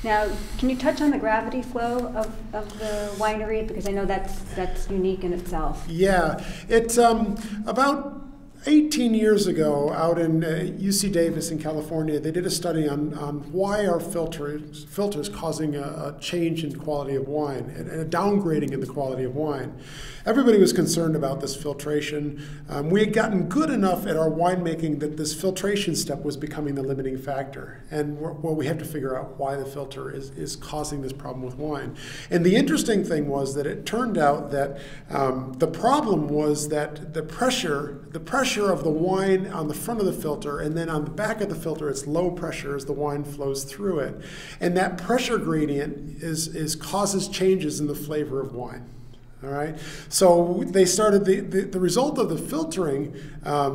Now, can you touch on the gravity flow of the winery? Because I know that's unique in itself. Yeah, it's about 18 years ago, out in UC Davis in California, they did a study on why are filters causing a change in quality of wine and a downgrading in the quality of wine. Everybody was concerned about this filtration. We had gotten good enough at our winemaking that this filtration step was becoming the limiting factor. And well, we have to figure out why the filter is causing this problem with wine. And the interesting thing was that it turned out that the problem was that the pressure of the wine on the front of the filter, and then on the back of the filter it's low pressure as the wine flows through it. And that pressure gradient causes changes in the flavor of wine. All right, so they started, the result of the filtering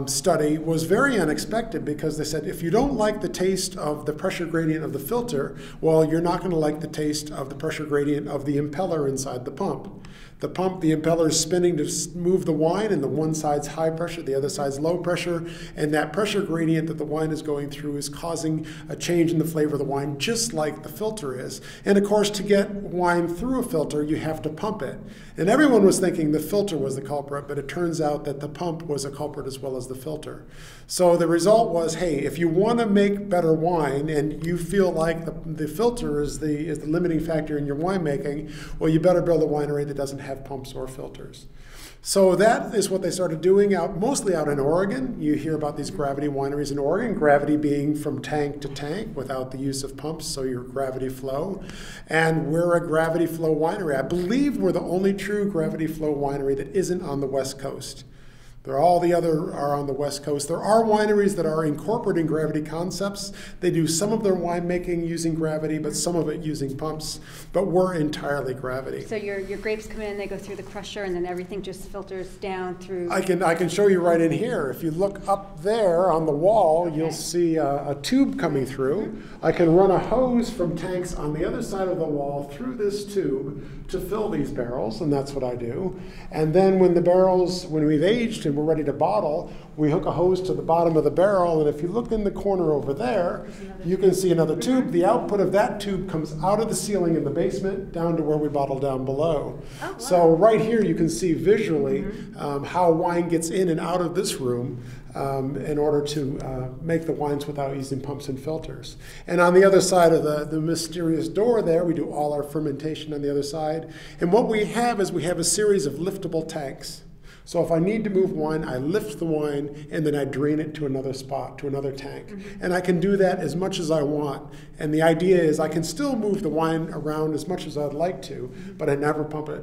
study was very unexpected, because they said if you don't like the taste of the pressure gradient of the filter, well, you're not going to like the taste of the pressure gradient of the impeller inside the pump. The impeller is spinning to move the wine, and the one side's high pressure, the other side's low pressure, and that pressure gradient that the wine is going through is causing a change in the flavor of the wine, just like the filter is. And of course, to get wine through a filter, you have to pump it. And everyone was thinking the filter was the culprit, but it turns out that the pump was a culprit as well as the filter. So the result was, hey, if you want to make better wine and you feel like the filter is the limiting factor in your winemaking, well, you better build a winery that doesn't have pumps or filters. So that is what they started doing mostly out in Oregon. You hear about these gravity wineries in Oregon, gravity being from tank to tank without the use of pumps, so your gravity flow. And we're a gravity flow winery. I believe we're the only true gravity flow winery that isn't on the West Coast. All the other are on the West Coast. There are wineries that are incorporating gravity concepts. They do some of their winemaking using gravity, but some of it using pumps. But we're entirely gravity. So your grapes come in, they go through the crusher, and then everything just filters down through. I can show you right in here. If you look up there on the wall, okay, you'll see a tube coming through. I can run a hose from tanks on the other side of the wall through this tube to fill these barrels, and that's what I do. And then when we've aged and we're ready to bottle, we hook a hose to the bottom of the barrel, and if you look in the corner over there, you can see another tube. The output of that tube comes out of the ceiling in the basement down to where we bottle down below. Oh, wow. So right here you can see visually how wine gets in and out of this room in order to make the wines without using pumps and filters. And on the other side of the mysterious door there, we do all our fermentation on the other side. And what we have is we have a series of liftable tanks. So if I need to move wine, I lift the wine and then I drain it to another spot, to another tank. And I can do that as much as I want. And the idea is I can still move the wine around as much as I'd like to, but I never pump it